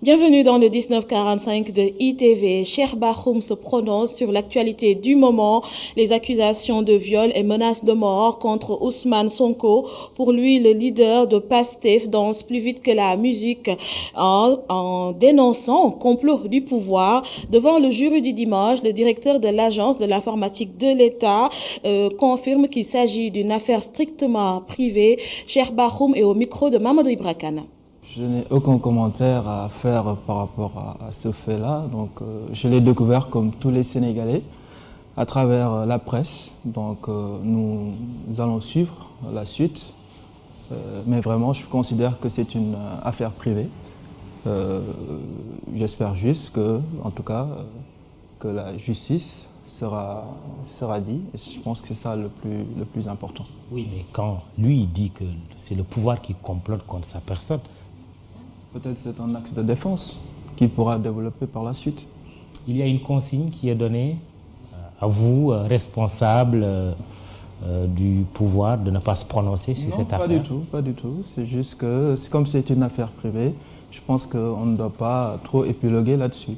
Bienvenue dans le 1945 de ITV. Cheikh Bakhoum se prononce sur l'actualité du moment, les accusations de viol et menaces de mort contre Ousmane Sonko. Pour lui, le leader de PASTEF danse plus vite que la musique en dénonçant le complot du pouvoir. Devant le jury du dimanche, le directeur de l'agence de l'informatique de l'État confirme qu'il s'agit d'une affaire strictement privée. Cheikh Bakhoum est au micro de Mamadou Ibra Kane. Je n'ai aucun commentaire à faire par rapport à ce fait-là. Donc, je l'ai découvert comme tous les Sénégalais à travers la presse. Donc, nous allons suivre la suite. Mais vraiment, je considère que c'est une affaire privée. J'espère juste que, en tout cas, que la justice sera dit. Et je pense que c'est ça le plus important. Oui, mais quand lui dit que c'est le pouvoir qui complote contre sa personne, peut-être c'est un axe de défense qu'il pourra développer par la suite. Il y a une consigne qui est donnée à vous, responsable du pouvoir, de ne pas se prononcer sur cette affaire. Non, pas du tout. C'est juste que, comme c'est une affaire privée, je pense qu'on ne doit pas trop épiloguer là-dessus.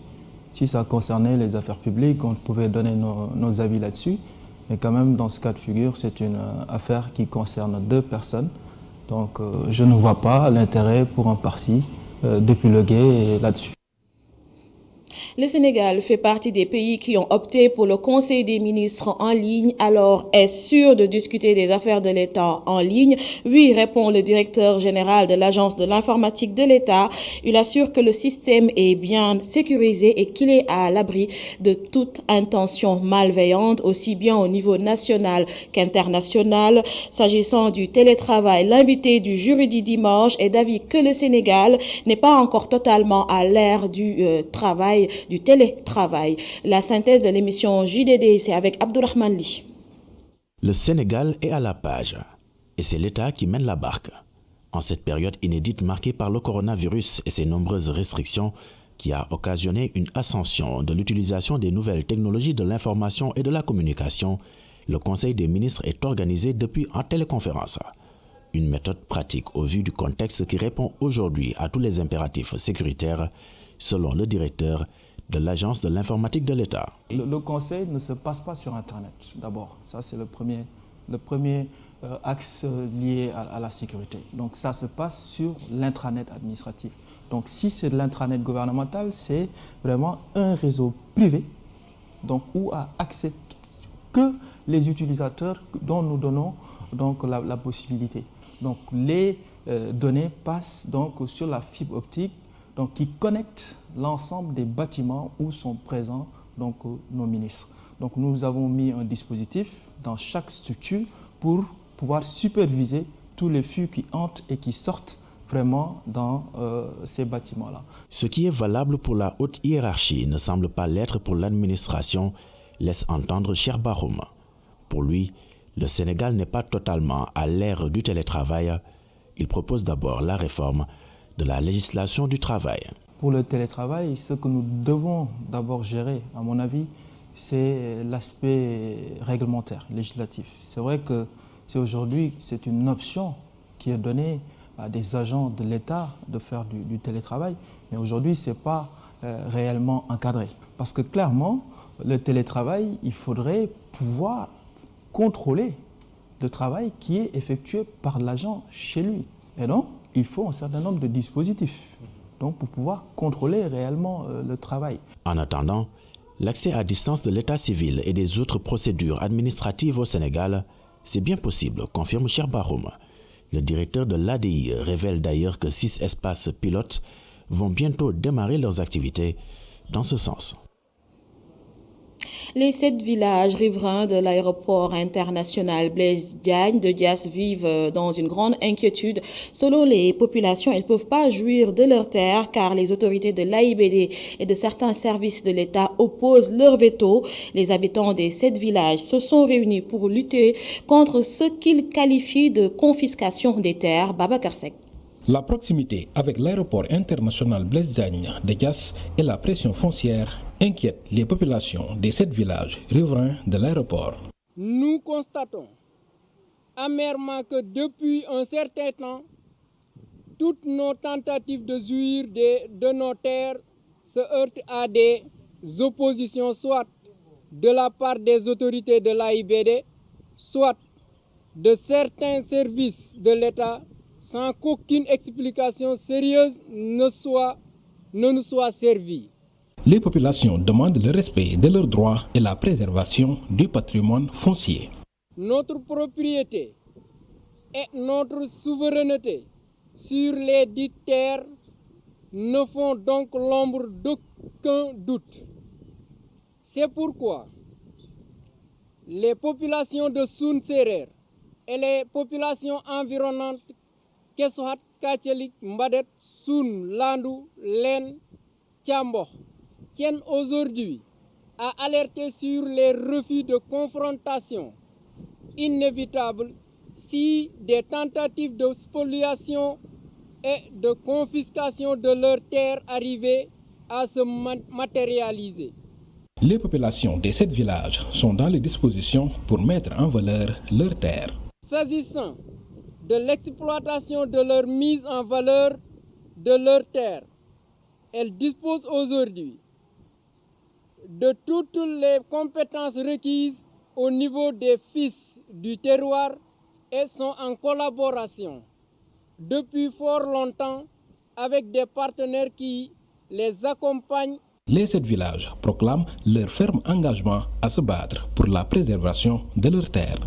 Si ça concernait les affaires publiques, on pouvait donner nos avis là-dessus. Mais quand même, dans ce cas de figure, c'est une affaire qui concerne deux personnes. Donc, je ne vois pas l'intérêt pour un parti d'épiloguer là-dessus. Le Sénégal fait partie des pays qui ont opté pour le Conseil des ministres en ligne. Alors, est-ce sûr de discuter des affaires de l'État en ligne? Oui, répond le directeur général de l'Agence de l'informatique de l'État. Il assure que le système est bien sécurisé et qu'il est à l'abri de toute intention malveillante, aussi bien au niveau national qu'international. S'agissant du télétravail, l'invité du jury du dimanche est d'avis que le Sénégal n'est pas encore totalement à l'ère du du télétravail. La synthèse de l'émission JDD, c'est avec Abdourahmane Li. Le Sénégal est à la page et c'est l'État qui mène la barque. En cette période inédite marquée par le coronavirus et ses nombreuses restrictions qui a occasionné une ascension de l'utilisation des nouvelles technologies de l'information et de la communication, le Conseil des ministres est organisé depuis en téléconférence. Une méthode pratique au vu du contexte qui répond aujourd'hui à tous les impératifs sécuritaires, selon le directeur de l'Agence de l'informatique de l'État. Le conseil ne se passe pas sur Internet, d'abord. Ça, c'est le premier axe lié à la sécurité. Donc, ça se passe sur l'intranet administratif. Donc, si c'est de l'intranet gouvernemental, c'est vraiment un réseau privé, donc, où a accès que les utilisateurs dont nous donnons donc, la possibilité. Donc, les données passent donc, sur la fibre optique, donc, qui connecte l'ensemble des bâtiments où sont présents donc, nos ministres. Donc, nous avons mis un dispositif dans chaque structure pour pouvoir superviser tous les flux qui entrent et qui sortent vraiment dans ces bâtiments-là. Ce qui est valable pour la haute hiérarchie ne semble pas l'être pour l'administration, laisse entendre Cheikh Bakhoum. Pour lui, le Sénégal n'est pas totalement à l'ère du télétravail. Il propose d'abord la réforme de la législation du travail. Pour le télétravail, ce que nous devons d'abord gérer, à mon avis, c'est l'aspect réglementaire, législatif. C'est vrai que aujourd'hui, c'est une option qui est donnée à des agents de l'État de faire du télétravail, mais aujourd'hui, ce n'est pas réellement encadré. Parce que clairement, le télétravail, il faudrait pouvoir contrôler le travail qui est effectué par l'agent chez lui. Et donc, il faut un certain nombre de dispositifs donc, pour pouvoir contrôler réellement le travail. En attendant, l'accès à distance de l'état civil et des autres procédures administratives au Sénégal, c'est bien possible, confirme Cheikh Bakhoum. Le directeur de l'ADI révèle d'ailleurs que 6 espaces pilotes vont bientôt démarrer leurs activités dans ce sens. Les 7 villages riverains de l'aéroport international Blaise Diagne de Diass vivent dans une grande inquiétude. Selon les populations, elles ne peuvent pas jouir de leurs terres car les autorités de l'AIBD et de certains services de l'État opposent leur veto. Les habitants des 7 villages se sont réunis pour lutter contre ce qu'ils qualifient de confiscation des terres. Babacar Seck. La proximité avec l'aéroport international Blaise Diagne de Diass et la pression foncière inquiètent les populations des 7 villages riverains de l'aéroport. Nous constatons amèrement que depuis un certain temps, toutes nos tentatives de jouir de nos terres se heurtent à des oppositions, soit de la part des autorités de l'AIBD, soit de certains services de l'État, sans qu'aucune explication sérieuse ne nous soit servie. Les populations demandent le respect de leurs droits et la préservation du patrimoine foncier. Notre propriété et notre souveraineté sur les dites terres ne font donc l'ombre d'aucun doute. C'est pourquoi les populations de Soun Serer et les populations environnantes, Kessohat, Katialik, Mbadet, Soun, Landou, Len, Tiambo, tiennent aujourd'hui à alerter sur les refus de confrontation inévitables si des tentatives de spoliation et de confiscation de leurs terres arrivaient à se matérialiser. Les populations de 7 villages sont dans les dispositions pour mettre en valeur leurs terres. S'agissant de l'exploitation de leur mise en valeur de leurs terres, elles disposent aujourd'hui de toutes les compétences requises au niveau des fils du terroir et sont en collaboration depuis fort longtemps avec des partenaires qui les accompagnent. Les 7 villages proclament leur ferme engagement à se battre pour la préservation de leurs terres.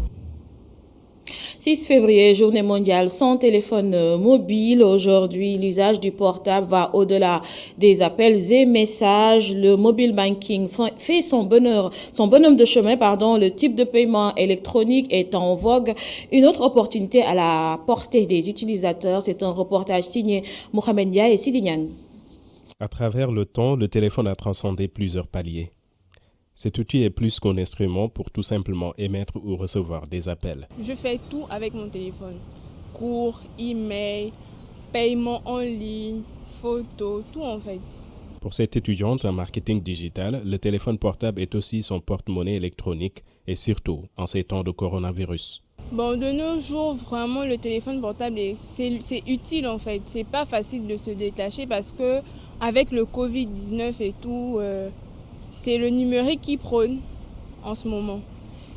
6 février, journée mondiale sans téléphone mobile. Aujourd'hui, l'usage du portable va au-delà des appels et messages. Le mobile banking fait son bonhomme de chemin. Le type de paiement électronique est en vogue. Une autre opportunité à la portée des utilisateurs. C'est un reportage signé Mohamed Dia et Sidi Niang. À travers le temps, le téléphone a transcendé plusieurs paliers. Cet outil est plus qu'un instrument pour tout simplement émettre ou recevoir des appels. Je fais tout avec mon téléphone. Cours, email, paiement en ligne, photos, tout en fait. Pour cette étudiante en marketing digital, le téléphone portable est aussi son porte-monnaie électronique et surtout en ces temps de coronavirus. De nos jours, vraiment, le téléphone portable, c'est utile en fait. C'est pas facile de se détacher parce que avec le Covid-19 et tout, c'est le numérique qui prône en ce moment.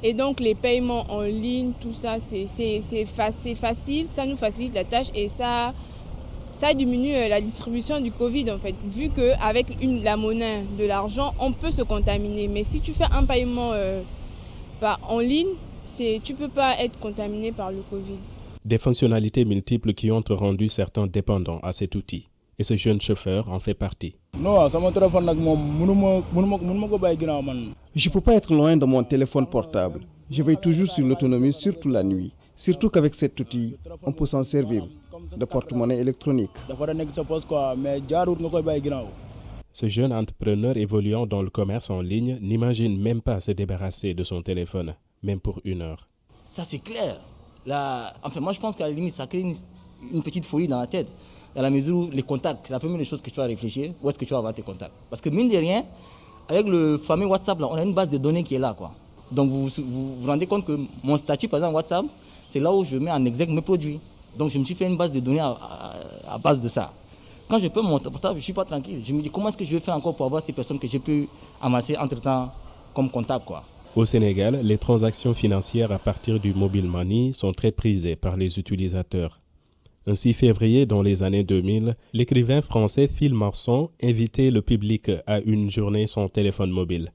Et donc les paiements en ligne, tout ça, c'est facile, ça nous facilite la tâche et ça diminue la distribution du Covid en fait. Vu qu'avec la monnaie, de l'argent, on peut se contaminer. Mais si tu fais un paiement en ligne, tu ne peux pas être contaminé par le Covid. Des fonctionnalités multiples qui ont rendu certains dépendants à cet outil. Et ce jeune chauffeur en fait partie. Je ne peux pas être loin de mon téléphone portable. Je veille toujours sur l'autonomie, surtout la nuit. Surtout qu'avec cet outil, on peut s'en servir de porte-monnaie électronique. Ce jeune entrepreneur évoluant dans le commerce en ligne n'imagine même pas se débarrasser de son téléphone, même pour 1 heure. Ça c'est clair. Moi je pense qu'à la limite ça crée une petite folie dans la tête. Dans la mesure où les contacts, c'est la première des choses que tu vas réfléchir, où est-ce que tu vas avoir tes contacts. Parce que mine de rien, avec le fameux WhatsApp, là, on a une base de données qui est là, quoi. Donc vous vous rendez compte que mon statut, par exemple WhatsApp, c'est là où je mets en exergue mes produits. Donc je me suis fait une base de données à base de ça. Quand je peux mon portable, je ne suis pas tranquille. Je me dis comment est-ce que je vais faire encore pour avoir ces personnes que j'ai pu amasser entre-temps comme contact, quoi. Au Sénégal, les transactions financières à partir du mobile money sont très prisées par les utilisateurs. Un 6 février dans les années 2000, l'écrivain français Phil Marsan invitait le public à une journée sans téléphone mobile.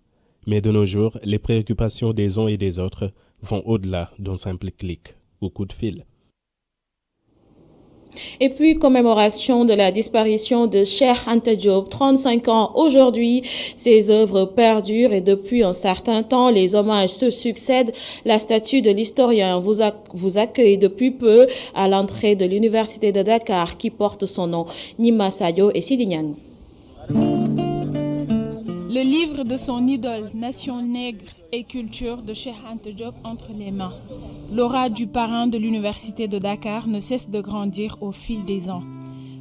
Mais de nos jours, les préoccupations des uns et des autres vont au-delà d'un simple clic ou coup de fil. Et puis, commémoration de la disparition de Cheikh Anta Diop, 35 ans aujourd'hui. Ses œuvres perdurent et depuis un certain temps, les hommages se succèdent. La statue de l'historien vous accueille depuis peu à l'entrée de l'université de Dakar qui porte son nom. Nima Sadio et Sidi Niang. Le livre de son idole, Nation nègre et culture de Cheikh Anta Diop entre les mains. L'aura du parrain de l'université de Dakar ne cesse de grandir au fil des ans.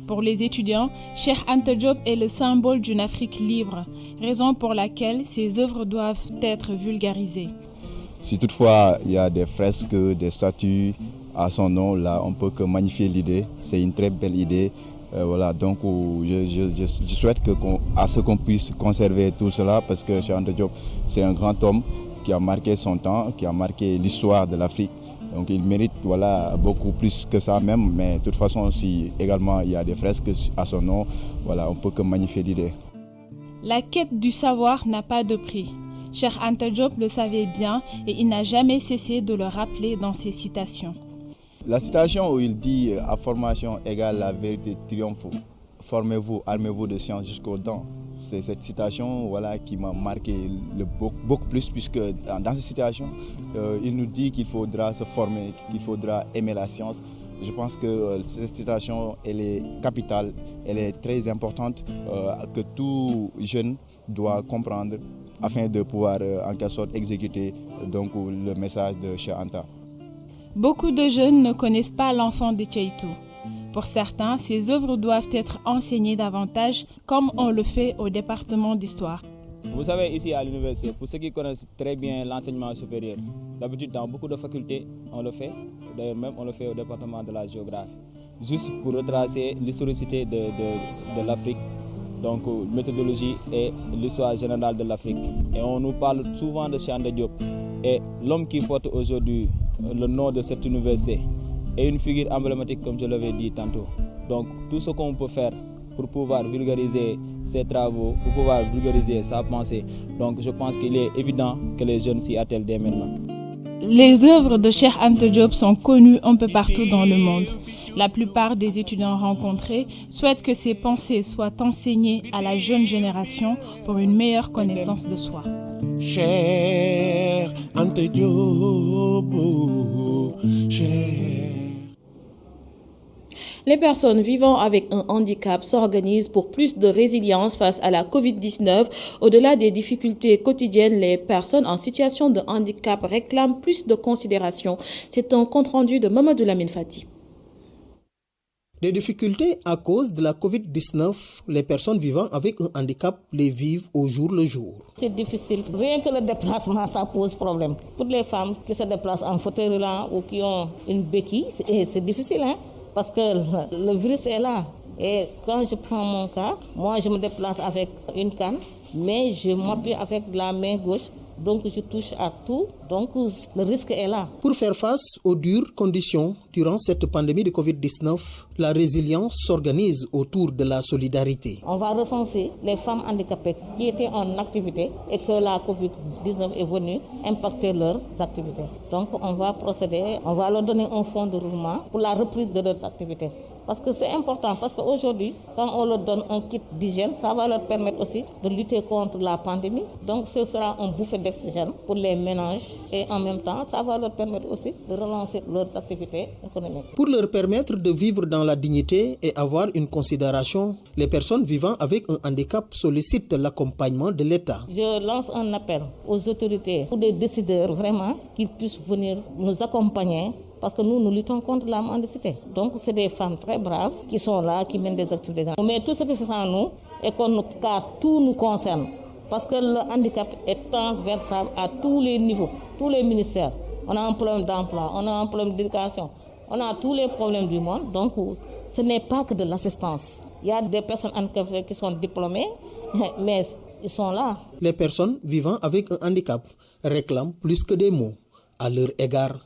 Pour les étudiants, Cheikh Anta Diop est le symbole d'une Afrique libre, raison pour laquelle ses œuvres doivent être vulgarisées. Si toutefois il y a des fresques, des statues à son nom, là, on peut que magnifier l'idée. C'est une très belle idée. Voilà, donc je souhaite qu'on puisse conserver tout cela parce que Cheikh Anta Diop, c'est un grand homme qui a marqué son temps, qui a marqué l'histoire de l'Afrique. Donc il mérite beaucoup plus que ça même, mais de toute façon, si également il y a des fresques à son nom, voilà, on peut que magnifier l'idée. La quête du savoir n'a pas de prix. Cheikh Anta Diop le savait bien et il n'a jamais cessé de le rappeler dans ses citations. La citation où il dit « à formation égale la vérité triomphe, formez-vous, armez-vous de science jusqu'aux dents », c'est cette citation qui m'a marqué beaucoup plus, puisque dans cette citation, il nous dit qu'il faudra se former, qu'il faudra aimer la science. Je pense que cette citation, elle est capitale, elle est très importante, que tout jeune doit comprendre afin de pouvoir en quelque sorte exécuter le message de Cheikh Anta. Beaucoup de jeunes ne connaissent pas l'enfant de Tcheitou. Pour certains, ces œuvres doivent être enseignées davantage, comme on le fait au département d'histoire. Vous savez, ici à l'université, pour ceux qui connaissent très bien l'enseignement supérieur, d'habitude dans beaucoup de facultés, on le fait. D'ailleurs même, on le fait au département de la géographie. Juste pour retracer l'historicité de l'Afrique, donc méthodologie et l'histoire générale de l'Afrique. Et on nous parle souvent de Cheikh Anta Diop. Et l'homme qui porte aujourd'hui le nom de cette université est une figure emblématique, comme je l'avais dit tantôt. Donc tout ce qu'on peut faire pour pouvoir vulgariser ses travaux, pour pouvoir vulgariser sa pensée, donc je pense qu'il est évident que les jeunes s'y attellent dès maintenant. Les œuvres de Cheikh Anta Diop sont connues un peu partout dans le monde. La plupart des étudiants rencontrés souhaitent que ces pensées soient enseignées à la jeune génération pour une meilleure connaissance de soi. Cheikh Anta Diop, Cheikh. Les personnes vivant avec un handicap s'organisent pour plus de résilience face à la Covid-19. Au-delà des difficultés quotidiennes, les personnes en situation de handicap réclament plus de considération. C'est un compte-rendu de Mamadou Lamine Fati. Des difficultés à cause de la Covid-19, les personnes vivant avec un handicap les vivent au jour le jour. C'est difficile. Rien que le déplacement, ça pose problème. Pour les femmes qui se déplacent en fauteuil roulant ou qui ont une béquille, c'est difficile, hein? Parce que le virus est là. Et quand je prends mon cas, moi je me déplace avec une canne, mais je m'appuie avec la main gauche. Donc je touche à tout, donc le risque est là. Pour faire face aux dures conditions durant cette pandémie de Covid-19, la résilience s'organise autour de la solidarité. On va recenser les femmes handicapées qui étaient en activité et que la Covid-19 est venue impacter leurs activités. Donc on va procéder, on va leur donner un fonds de roulement pour la reprise de leurs activités. Parce que c'est important, parce qu'aujourd'hui, quand on leur donne un kit d'hygiène, ça va leur permettre aussi de lutter contre la pandémie. Donc ce sera un bouffée d'oxygène pour les ménages et en même temps, ça va leur permettre aussi de relancer leurs activités économiques. Pour leur permettre de vivre dans la dignité et avoir une considération, les personnes vivant avec un handicap sollicitent l'accompagnement de l'État. Je lance un appel aux autorités, aux décideurs vraiment, qu'ils puissent venir nous accompagner. Parce que nous luttons contre la mendicité. Donc, c'est des femmes très braves qui sont là, qui mènent des activités. Mais tout ce qui se sent à nous, et qu'à tout nous concerne. Parce que le handicap est transversal à tous les niveaux, tous les ministères. On a un problème d'emploi, on a un problème d'éducation, on a tous les problèmes du monde. Donc, ce n'est pas que de l'assistance. Il y a des personnes handicapées qui sont diplômées, mais ils sont là. Les personnes vivant avec un handicap réclament plus que des mots à leur égard.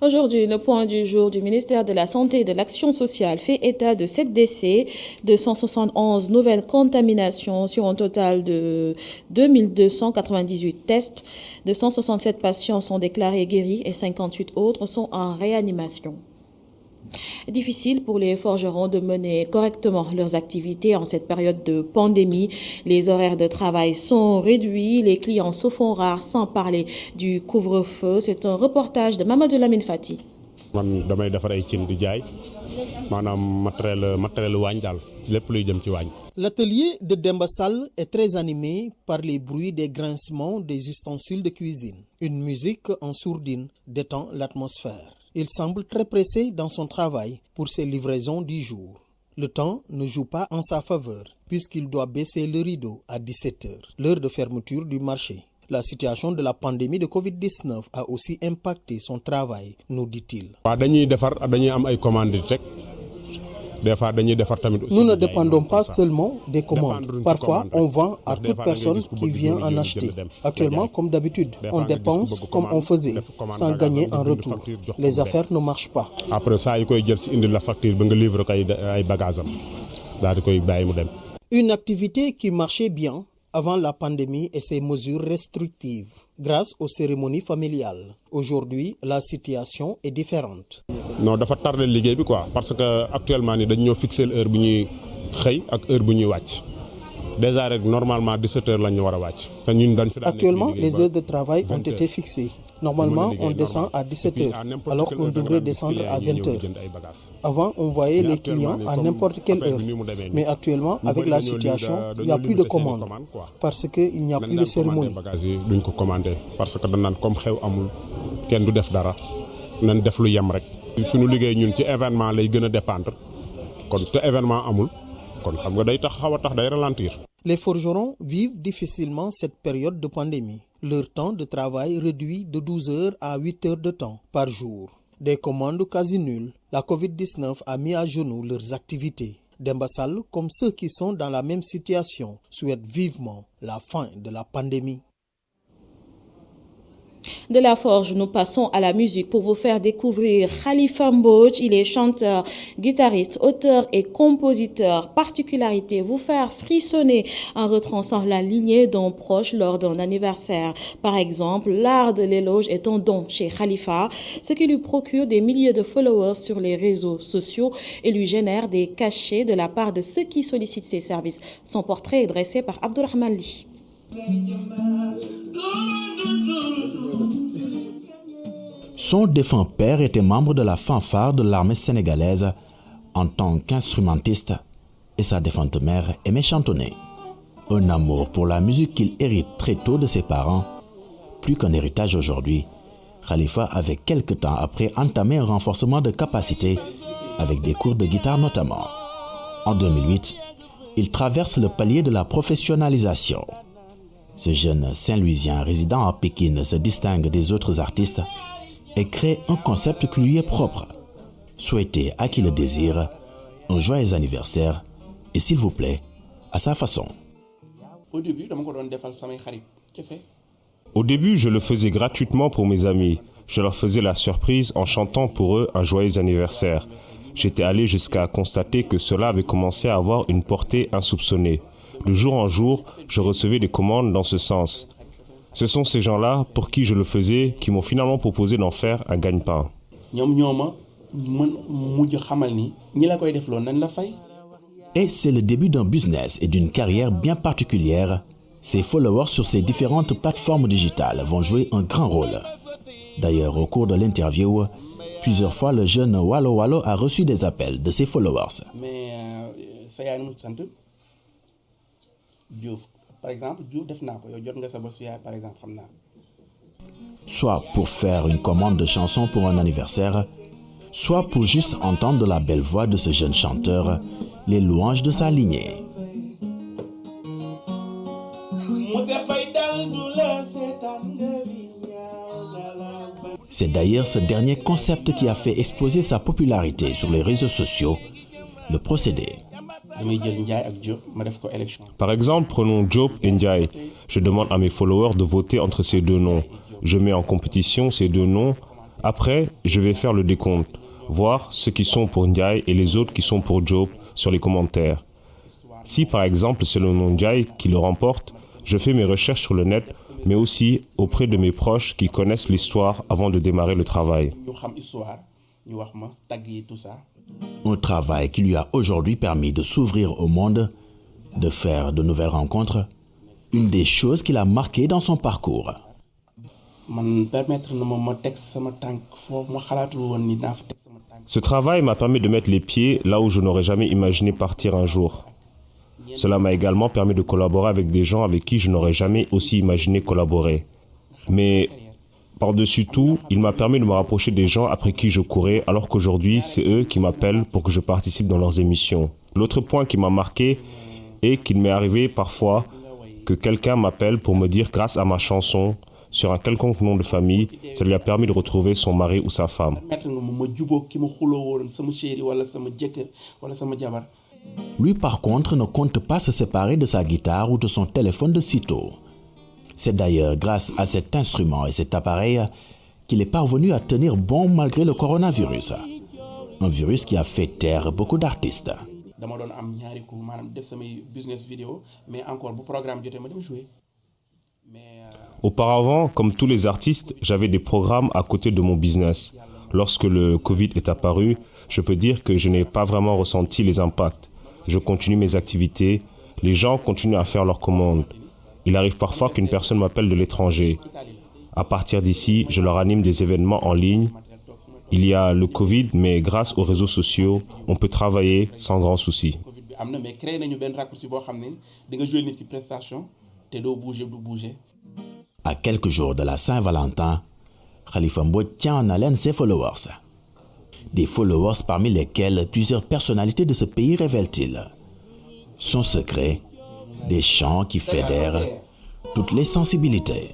Aujourd'hui, le point du jour du ministère de la Santé et de l'Action sociale fait état de 7 décès, de 171 nouvelles contaminations sur un total de 2298 tests. De 167 patients sont déclarés guéris et 58 autres sont en réanimation. Difficile pour les forgerons de mener correctement leurs activités en cette période de pandémie. Les horaires de travail sont réduits, les clients se font rares, sans parler du couvre-feu. C'est un reportage de Mamadou Lamine Fati. L'atelier de Demba Sall est très animé par les bruits des grincements des ustensiles de cuisine. Une musique en sourdine détend l'atmosphère. Il semble très pressé dans son travail pour ses livraisons du jour. Le temps ne joue pas en sa faveur puisqu'il doit baisser le rideau à 17h, l'heure de fermeture du marché. La situation de la pandémie de Covid-19 a aussi impacté son travail, nous dit-il. Nous ne dépendons pas seulement des commandes. Parfois, on vend à toute personne qui vient en acheter. Actuellement, comme d'habitude, on dépense comme on faisait, sans gagner en retour. Les affaires ne marchent pas. Une activité qui marchait bien avant la pandémie et ses mesures restrictives, grâce aux cérémonies familiales. Aujourd'hui, la situation est différente. Non, dafa tardé liggéey bi quoi parce que actuellement ni dañ ñoo fixer l'heure bu ñuy xëy ak heure bu ñuy wàcc. Déjà normalement 17h la ñu war a wàcc. Actuellement, les heures de travail ont été fixées. Normalement, on descend à 17h, alors qu'on devrait descendre à 20h. Avant, on voyait les clients à n'importe quelle heure. Mais actuellement, avec la situation, il n'y a plus de commandes, parce qu'il n'y a plus de cérémonie. Parce que dañ comme xew amul kenn du def dara nañ def lu yem rek. Suñu liggéey ñun ci événement lay gën a dépendre kon te événement amul kon xam nga day tax xaw a tax day ralentir. Les forgerons vivent difficilement cette période de pandémie. Leur temps de travail réduit de 12 heures à 8 heures de temps par jour. Des commandes quasi nulles, la Covid-19 a mis à genoux leurs activités. Demba Sall, comme ceux qui sont dans la même situation, souhaitent vivement la fin de la pandémie. De la forge, nous passons à la musique pour vous faire découvrir Khalifa Mbodj. Il est chanteur, guitariste, auteur et compositeur. Particularité, vous faire frissonner en retrançant la lignée d'un proche lors d'un anniversaire. Par exemple, l'art de l'éloge est un don chez Khalifa, ce qui lui procure des milliers de followers sur les réseaux sociaux et lui génère des cachets de la part de ceux qui sollicitent ses services. Son portrait est dressé par Abdourahmane Li. Son défunt père était membre de la fanfare de l'armée sénégalaise en tant qu'instrumentiste et sa défunte mère aimait chantonner. Un amour pour la musique qu'il hérite très tôt de ses parents. Plus qu'un héritage aujourd'hui, Khalifa avait quelque temps après entamé un renforcement de capacité avec des cours de guitare notamment. En 2008, il traverse le palier de la professionnalisation. Ce jeune Saint-Louisien résidant à Pékin se distingue des autres artistes et crée un concept qui lui est propre. Souhaitez à qui le désire un joyeux anniversaire et s'il vous plaît, à sa façon. Au début, je le faisais gratuitement pour mes amis. Je leur faisais la surprise en chantant pour eux un joyeux anniversaire. J'étais allé jusqu'à constater que cela avait commencé à avoir une portée insoupçonnée. De jour en jour, je recevais des commandes dans ce sens. Ce sont ces gens-là, pour qui je le faisais, qui m'ont finalement proposé d'en faire un gagne-pain. Et c'est le début d'un business et d'une carrière bien particulière. Ses followers sur ces différentes plateformes digitales vont jouer un grand rôle. D'ailleurs, au cours de l'interview, plusieurs fois le jeune Wallo Wallo a reçu des appels de ses followers. Soit pour faire une commande de chansons pour un anniversaire, soit pour juste entendre la belle voix de ce jeune chanteur, les louanges de sa lignée. C'est d'ailleurs ce dernier concept qui a fait exploser sa popularité sur les réseaux sociaux, le procédé. Par exemple, prenons Diop et Ndiaye. Je demande à mes followers de voter entre ces deux noms. Je mets en compétition ces deux noms. Après, je vais faire le décompte, voir ceux qui sont pour Ndiaye et les autres qui sont pour Diop sur les commentaires. Si par exemple c'est le nom Ndiaye qui le remporte, je fais mes recherches sur le net, mais aussi auprès de mes proches qui connaissent l'histoire avant de démarrer le travail. Un travail qui lui a aujourd'hui permis de s'ouvrir au monde, de faire de nouvelles rencontres, une des choses qu'il a marquées dans son parcours. Ce travail m'a permis de mettre les pieds là où je n'aurais jamais imaginé partir un jour. Cela m'a également permis de collaborer avec des gens avec qui je n'aurais jamais aussi imaginé collaborer. Mais par-dessus tout, il m'a permis de me rapprocher des gens après qui je courais, alors qu'aujourd'hui, c'est eux qui m'appellent pour que je participe dans leurs émissions. L'autre point qui m'a marqué est qu'il m'est arrivé parfois que quelqu'un m'appelle pour me dire grâce à ma chanson, sur un quelconque nom de famille, ça lui a permis de retrouver son mari ou sa femme. Lui, par contre, ne compte pas se séparer de sa guitare ou de son téléphone de sitôt. C'est d'ailleurs grâce à cet instrument et cet appareil qu'il est parvenu à tenir bon malgré le coronavirus. Un virus qui a fait taire beaucoup d'artistes. Auparavant, comme tous les artistes, j'avais des programmes à côté de mon business. Lorsque le Covid est apparu, je peux dire que je n'ai pas vraiment ressenti les impacts. Je continue mes activités, les gens continuent à faire leurs commandes. Il arrive parfois qu'une personne m'appelle de l'étranger. À partir d'ici, je leur anime des événements en ligne. Il y a le Covid, mais grâce aux réseaux sociaux, on peut travailler sans grand souci. À quelques jours de la Saint-Valentin, Khalifa Mbodj tient en haleine ses followers. Des followers parmi lesquels plusieurs personnalités de ce pays révèlent-ils son secret, des chants qui fédèrent toutes les sensibilités.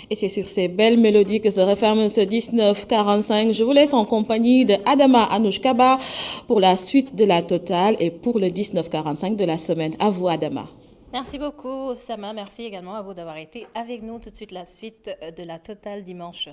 Et c'est sur ces belles mélodies que se referme ce 1945. Je vous laisse en compagnie de Adama Anouchkaba pour la suite de la totale et pour le 1945 de la semaine. À vous, Adama. Merci beaucoup, Sama. Merci également à vous d'avoir été avec nous. Tout de suite, la suite de la totale dimanche.